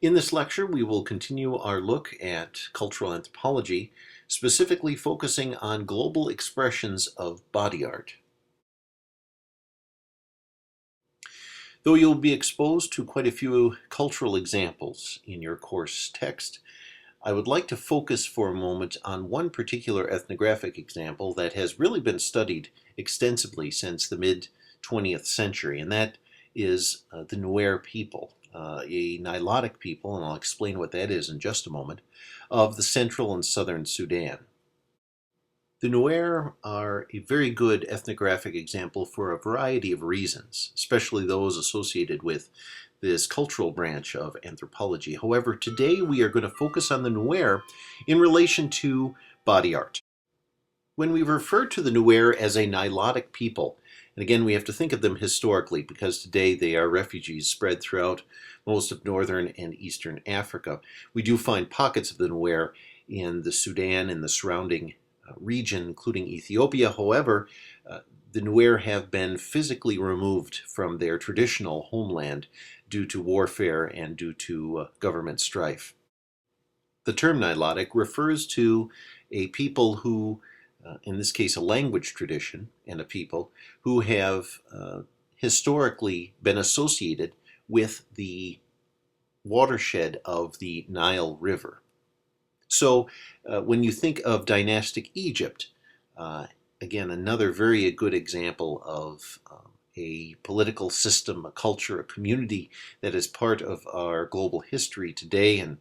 In this lecture, we will continue our look at cultural anthropology, specifically focusing on global expressions of body art. Though you'll be exposed to quite a few cultural examples in your course text, I would like to focus for a moment on one particular ethnographic example that has really been studied extensively since the mid-20th century, and that is the Nuer people, a Nilotic people, and I'll explain what that is in just a moment, of the central and southern Sudan. The Nuer are a very good ethnographic example for a variety of reasons, especially those associated with this cultural branch of anthropology. However, today we are going to focus on the Nuer in relation to body art. When we refer to the Nuer as a Nilotic people, and again we have to think of them historically because today they are refugees spread throughout most of northern and eastern Africa, we do find pockets of the Nuer in the Sudan and the surrounding region, including Ethiopia. However, the Nuer have been physically removed from their traditional homeland due to warfare and due to government strife. The term Nilotic refers to a people who, in this case a language tradition and a people, who have historically been associated with the watershed of the Nile River. So when you think of dynastic Egypt, again, another very good example of a political system, a culture, a community that is part of our global history today and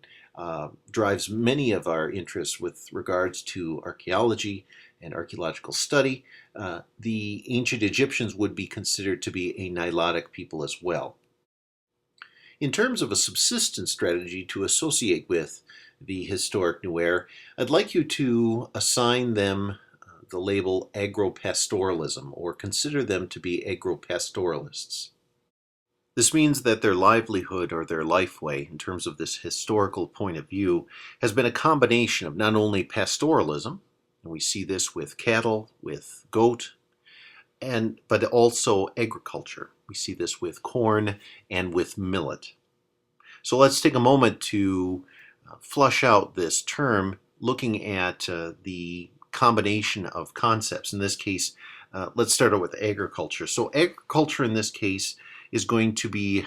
drives many of our interests with regards to archaeology and archaeological study. The ancient Egyptians would be considered to be a Nilotic people as well. In terms of a subsistence strategy to associate with the historic Nuer, I'd like you to assign them the label agropastoralism, or consider them to be agropastoralists. This means that their livelihood or their lifeway, in terms of this historical point of view, has been a combination of not only pastoralism, and we see this with cattle, with goat, but also agriculture. We see this with corn and with millet. So let's take a moment to flush out this term, looking at the combination of concepts. In this case, let's start out with agriculture. So agriculture in this case is going to be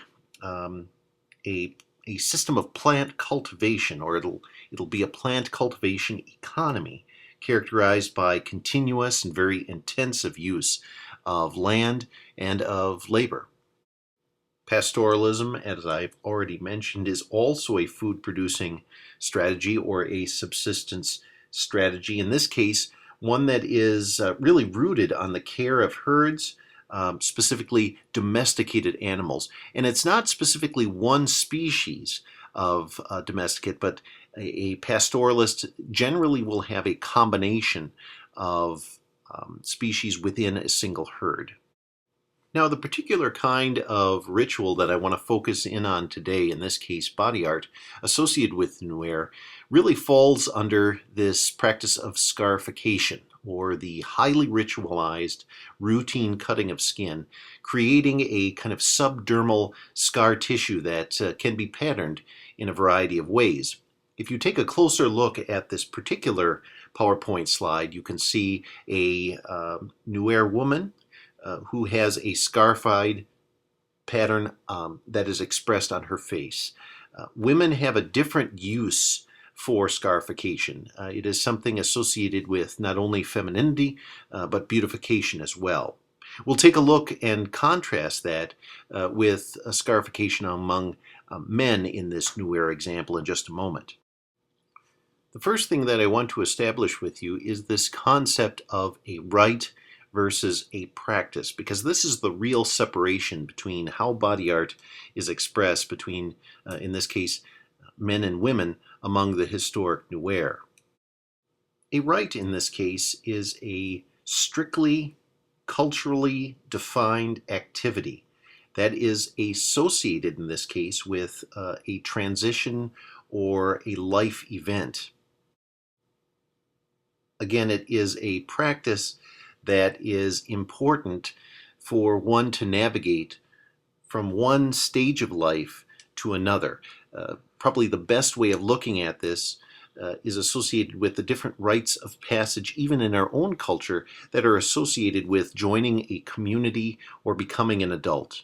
a system of plant cultivation, or it'll be a plant cultivation economy characterized by continuous and very intensive use of land and of labor. Pastoralism, as I've already mentioned, is also a food-producing strategy or a subsistence strategy. In this case, one that is really rooted on the care of herds, specifically domesticated animals. And it's not specifically one species of domesticate, but a pastoralist generally will have a combination of species within a single herd. Now, the particular kind of ritual that I want to focus in on today, in this case body art, associated with Nuer, really falls under this practice of scarification, or the highly ritualized routine cutting of skin, creating a kind of subdermal scar tissue that can be patterned in a variety of ways. If you take a closer look at this particular PowerPoint slide, you can see a Nuer woman who has a scarified pattern that is expressed on her face. Women have a different use for scarification. It is something associated with not only femininity, but beautification as well. We'll take a look and contrast that with a scarification among men in this Nuer example in just a moment. The first thing that I want to establish with you is this concept of a rite versus a practice, because this is the real separation between how body art is expressed between, in this case, men and women among the historic Nuer. A rite in this case is a strictly culturally defined activity that is associated in this case with a transition or a life event. Again, it is a practice that is important for one to navigate from one stage of life to another. Probably the best way of looking at this is associated with the different rites of passage, even in our own culture, that are associated with joining a community or becoming an adult.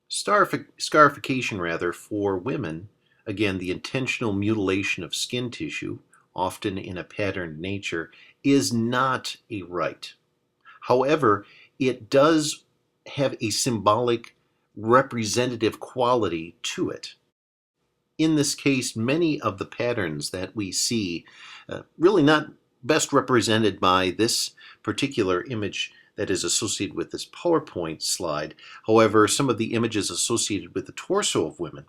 Scarification, rather, for women, again, the intentional mutilation of skin tissue, often in a patterned nature, is not a rite. However, it does have a symbolic representative quality to it. In this case, many of the patterns that we see, really not best represented by this particular image that is associated with this PowerPoint slide. However, some of the images associated with the torso of women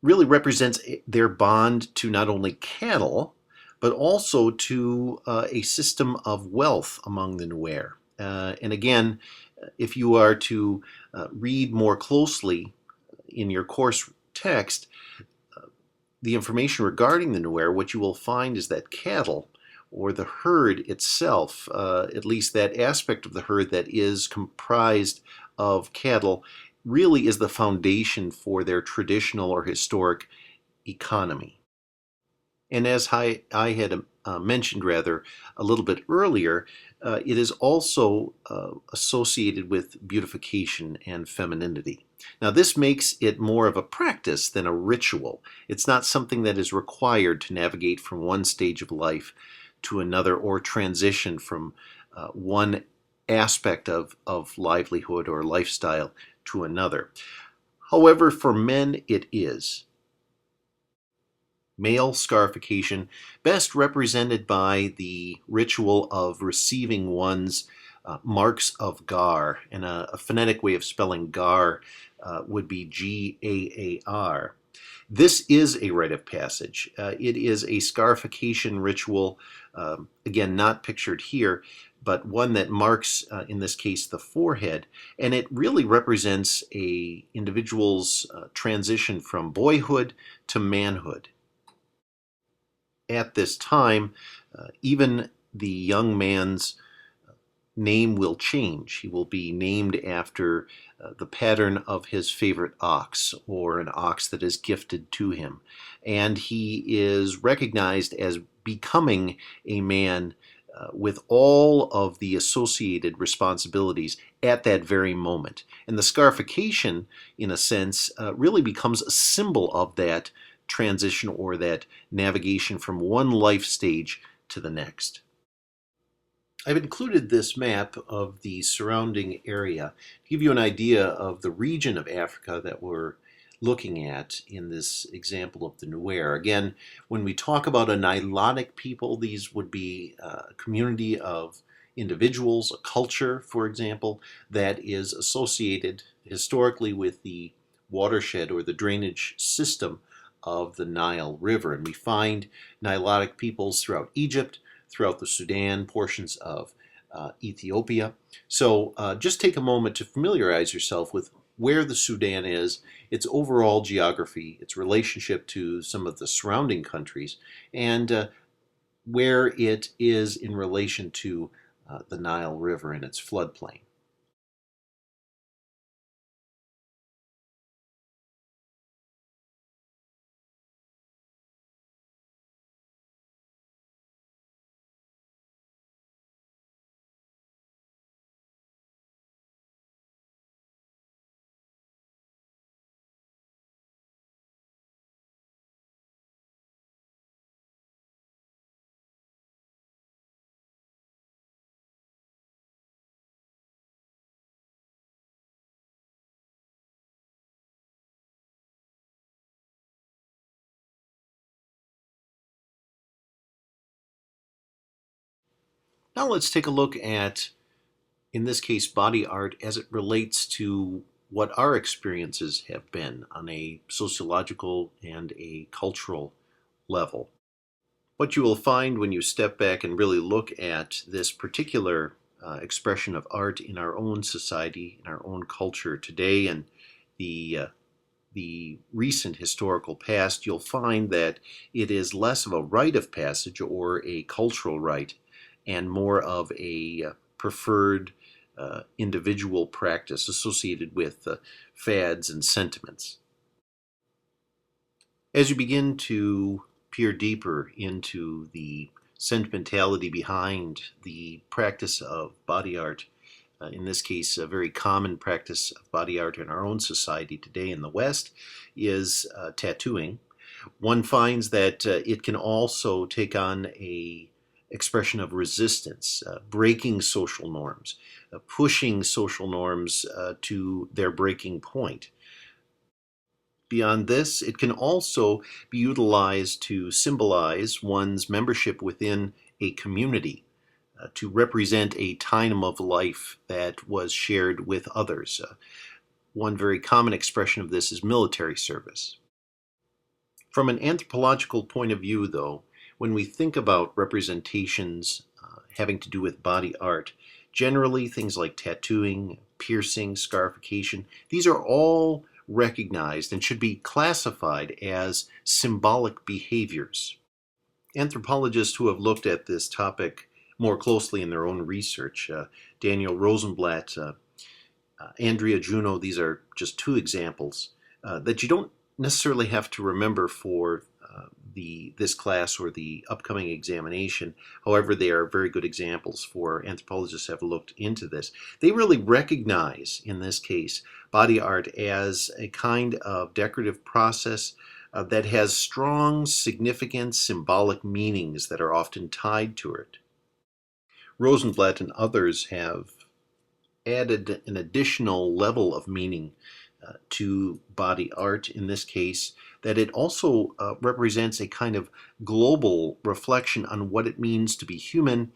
really represents their bond to not only cattle, but also to a system of wealth among the Nuer. And again, if you are to read more closely in your course text, the information regarding the Nuer, what you will find is that cattle, or the herd itself, at least that aspect of the herd that is comprised of cattle, really is the foundation for their traditional or historic economy. And as I had mentioned rather a little bit earlier, it is also associated with beautification and femininity. Now this makes it more of a practice than a ritual. It's not something that is required to navigate from one stage of life to another or transition from one aspect of livelihood or lifestyle to another. However, for men it is. Male scarification, best represented by the ritual of receiving one's marks of Gar, and a phonetic way of spelling Gar would be G-A-A-R. This is a rite of passage. It is a scarification ritual, again, not pictured here, but one that marks, in this case, the forehead, and it really represents a individual's transition from boyhood to manhood. At this time, even the young man's name will change. He will be named after the pattern of his favorite ox, or an ox that is gifted to him. And he is recognized as becoming a man with all of the associated responsibilities at that very moment. And the scarification, in a sense, really becomes a symbol of that transition or that navigation from one life stage to the next. I've included this map of the surrounding area to give you an idea of the region of Africa that we're looking at in this example of the Nuer. Again, when we talk about a Nilotic people, these would be a community of individuals, a culture, for example, that is associated historically with the watershed or the drainage system of the Nile River. And we find Nilotic peoples throughout Egypt, throughout the Sudan, portions of Ethiopia. So just take a moment to familiarize yourself with where the Sudan is, its overall geography, its relationship to some of the surrounding countries, and where it is in relation to the Nile River and its floodplain. Now let's take a look at, in this case, body art as it relates to what our experiences have been on a sociological and a cultural level. What you will find when you step back and really look at this particular expression of art in our own society, in our own culture today, and the recent historical past, you'll find that it is less of a rite of passage or a cultural rite and more of a preferred individual practice associated with fads and sentiments. As you begin to peer deeper into the sentimentality behind the practice of body art, in this case, a very common practice of body art in our own society today in the West is tattooing. One finds that it can also take on a expression of resistance, breaking social norms, pushing social norms to their breaking point. Beyond this, it can also be utilized to symbolize one's membership within a community, to represent a time of life that was shared with others. One very common expression of this is military service. From an anthropological point of view, though, when we think about representations having to do with body art, generally things like tattooing, piercing, scarification, these are all recognized and should be classified as symbolic behaviors. Anthropologists who have looked at this topic more closely in their own research, Daniel Rosenblatt, Andrea Juno, these are just two examples that you don't necessarily have to remember for this class or the upcoming examination. However, they are very good examples for anthropologists who have looked into this. They really recognize, in this case, body art as a kind of decorative process that has strong, significant, symbolic meanings that are often tied to it. Rosenblatt and others have added an additional level of meaning to body art in this case, that it also represents a kind of global reflection on what it means to be human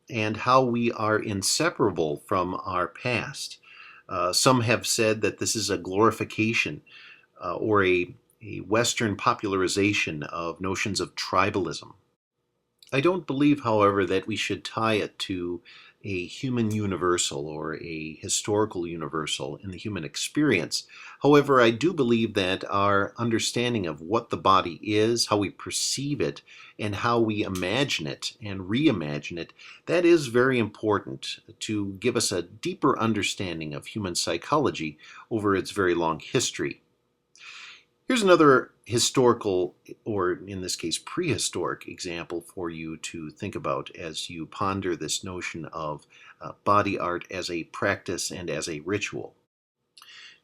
and how we are inseparable from our past. Some have said that this is a glorification or a Western popularization of notions of tribalism. I don't believe, however, that we should tie it to a human universal or a historical universal in the human experience. However, I do believe that our understanding of what the body is, how we perceive it, and how we imagine it and reimagine it, that is very important to give us a deeper understanding of human psychology over its very long history. Here's another historical, or in this case prehistoric, example for you to think about as you ponder this notion of body art as a practice and as a ritual.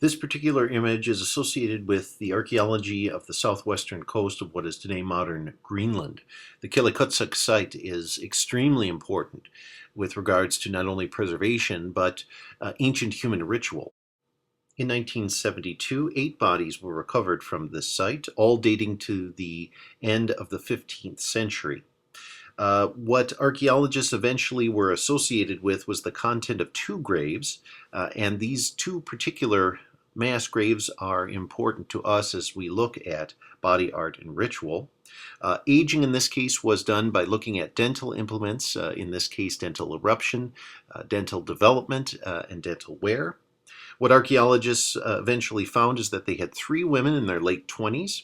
This particular image is associated with the archaeology of the southwestern coast of what is today modern Greenland. The Kilikutsuk site is extremely important with regards to not only preservation but ancient human ritual. In 1972, 8 bodies were recovered from this site, all dating to the end of the 15th century. What archaeologists eventually were associated with was the content of 2 graves, and these 2 particular mass graves are important to us as we look at body art and ritual. Aging in this case was done by looking at dental implements, in this case dental eruption, dental development, and dental wear. What archaeologists eventually found is that they had 3 women in their late 20s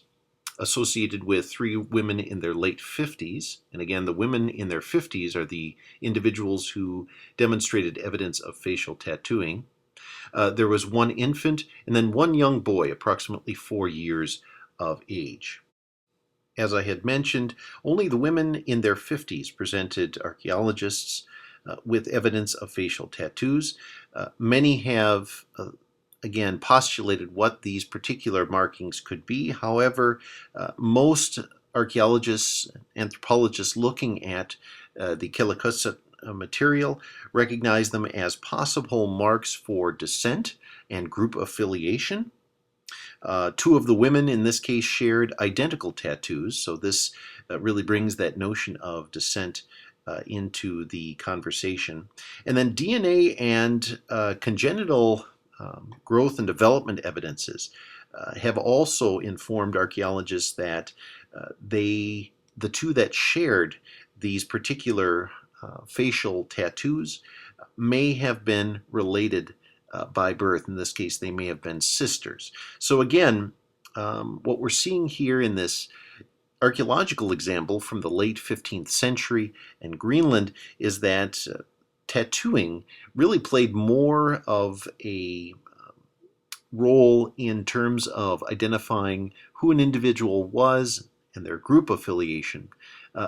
associated with 3 women in their late 50s. And again, the women in their 50s are the individuals who demonstrated evidence of facial tattooing. There was 1 infant and then 1 young boy, approximately 4 years of age. As I had mentioned, only the women in their 50s presented archaeologists with evidence of facial tattoos. Many have, again, postulated what these particular markings could be. However, most archaeologists, anthropologists looking at the Kilikutsuk material recognize them as possible marks for descent and group affiliation. 2 of the women in this case shared identical tattoos, so this really brings that notion of descent into the conversation. And then DNA and congenital growth and development evidences have also informed archaeologists that the 2 that shared these particular facial tattoos may have been related by birth. In this case, they may have been sisters. So again, what we're seeing here in this archaeological example from the late 15th century in Greenland is that tattooing really played more of a role in terms of identifying who an individual was and their group affiliation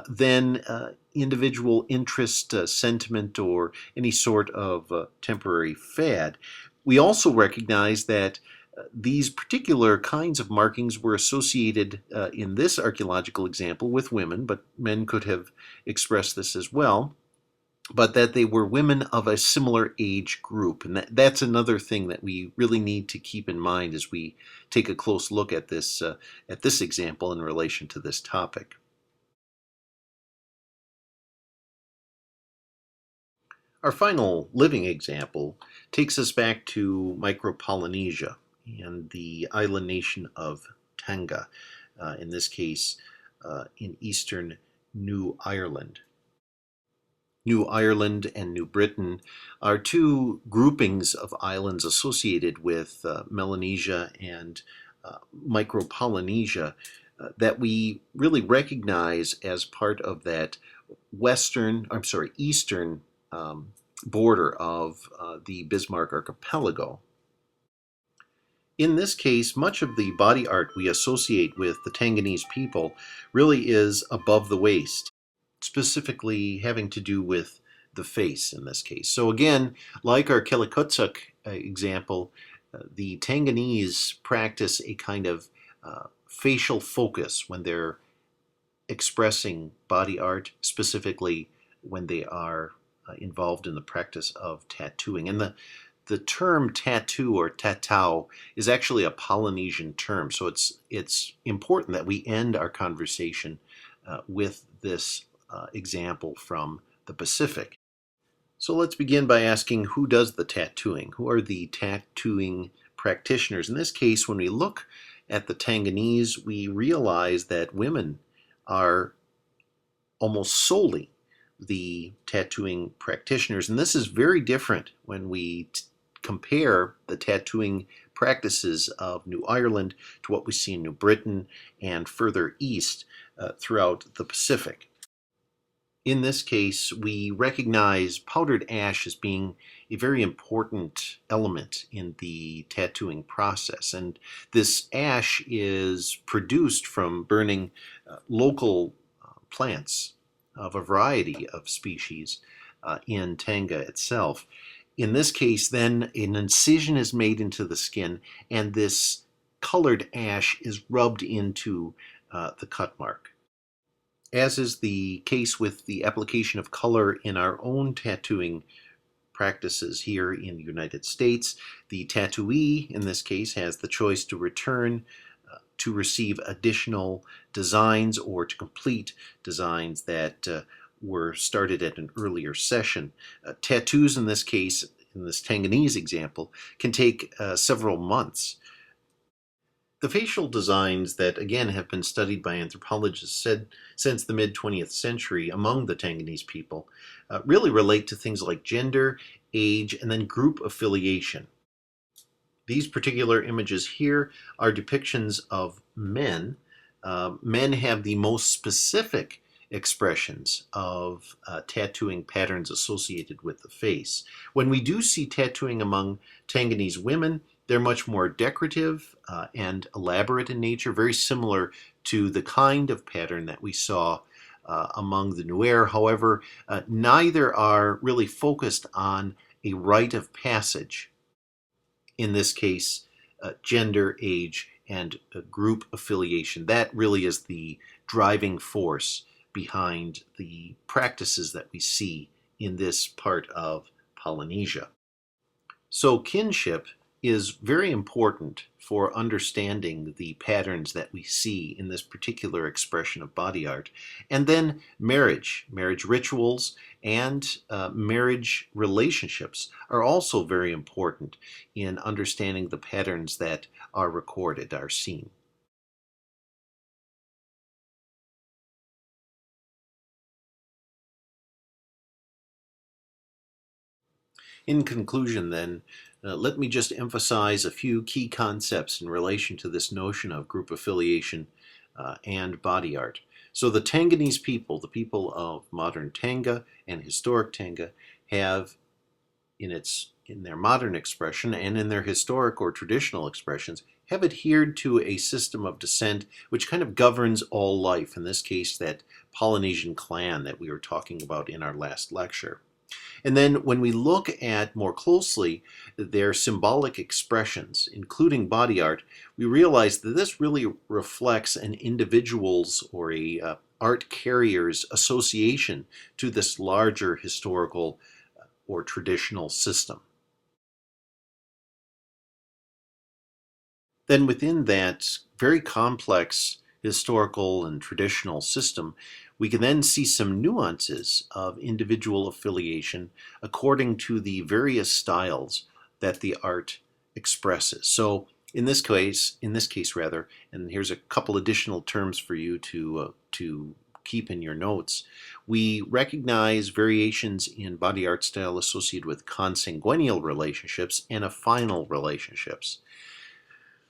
than individual interest, sentiment, or any sort of temporary fad. We also recognize that these particular kinds of markings were associated in this archaeological example with women, but men could have expressed this as well, but that they were women of a similar age group. And that's another thing that we really need to keep in mind as we take a close look at this example in relation to this topic. Our final living example takes us back to Micropolynesia and the island nation of Tonga, in this case in eastern New Ireland. New Ireland and New Britain are two groupings of islands associated with Melanesia and Micropolynesia that we really recognize as part of that eastern border of the Bismarck Archipelago. In this case, much of the body art we associate with the Tanganese people really is above the waist, specifically having to do with the face in this case. So again, like our Kelikutsak example, the Tanganese practice a kind of facial focus when they're expressing body art, specifically when they are involved in the practice of tattooing. And the term tattoo or tatau is actually a Polynesian term, so it's important that we end our conversation with this example from the Pacific. So let's begin by asking, who does the tattooing? Who are the tattooing practitioners? In this case, when we look at the Tanganese, we realize that women are almost solely the tattooing practitioners. And this is very different when we compare the tattooing practices of New Ireland to what we see in New Britain and further east throughout the Pacific. In this case, we recognize powdered ash as being a very important element in the tattooing process. And this ash is produced from burning local plants of a variety of species in Tonga itself. In this case, then, an incision is made into the skin, and this colored ash is rubbed into the cut mark. As is the case with the application of color in our own tattooing practices here in the United States, the tattooee, in this case, has the choice to return to receive additional designs or to complete designs that were started at an earlier session. Tattoos, in this case, in this Tanganese example, can take several months. The facial designs that, again, have been studied by anthropologists since the mid-20th century among the Tanganese people really relate to things like gender, age, and then group affiliation. These particular images here are depictions of men. Men have the most specific expressions of tattooing patterns associated with the face. When we do see tattooing among Tanganese women, they're much more decorative and elaborate in nature, very similar to the kind of pattern that we saw among the Nuer. However, neither are really focused on a rite of passage. In this case, gender, age, and group affiliation. That really is the driving force behind the practices that we see in this part of Polynesia. So kinship is very important for understanding the patterns that we see in this particular expression of body art. And then marriage rituals, and marriage relationships are also very important in understanding the patterns that are recorded, are seen. In conclusion, then, let me just emphasize a few key concepts in relation to this notion of group affiliation and body art. So the Tanganese people, the people of modern Tonga and historic Tonga, have in their modern expression and in their historic or traditional expressions have adhered to a system of descent which kind of governs all life, in this case that Polynesian clan that we were talking about in our last lecture. And then when we look at more closely their symbolic expressions, including body art, we realize that this really reflects an individual's or a art carrier's association to this larger historical or traditional system. Then within that very complex historical and traditional system, we can then see some nuances of individual affiliation according to the various styles that the art expresses. So in this case rather, and here's a couple additional terms for you to keep in your notes, we recognize variations in body art style associated with consanguineal relationships and affinal relationships.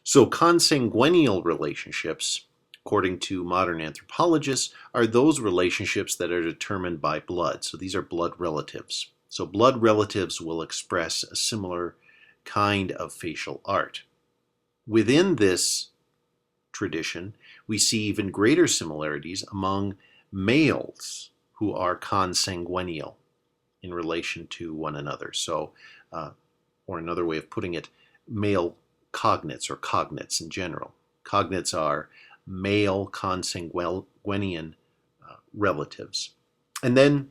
So consanguineal relationships, according to modern anthropologists, are those relationships that are determined by blood. So these are blood relatives. So blood relatives will express a similar kind of facial art. Within this tradition, we see even greater similarities among males who are consanguineal in relation to one another. So, or another way of putting it, male cognates or cognates in general. Cognates are male consanguinean relatives. And then,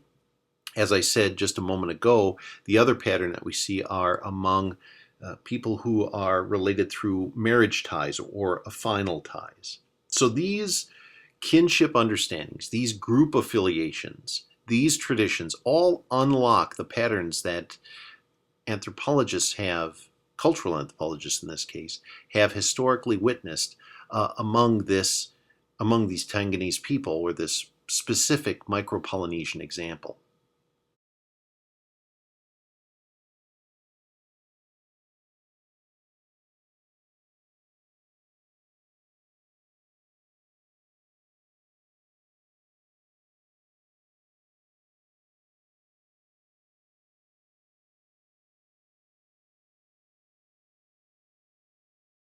as I said just a moment ago, the other pattern that we see are among people who are related through marriage ties or affinal ties. So these kinship understandings, these group affiliations, these traditions all unlock the patterns that anthropologists have, cultural anthropologists in this case, have historically witnessed among these Tonganese people, or this specific Micro-Polynesian example.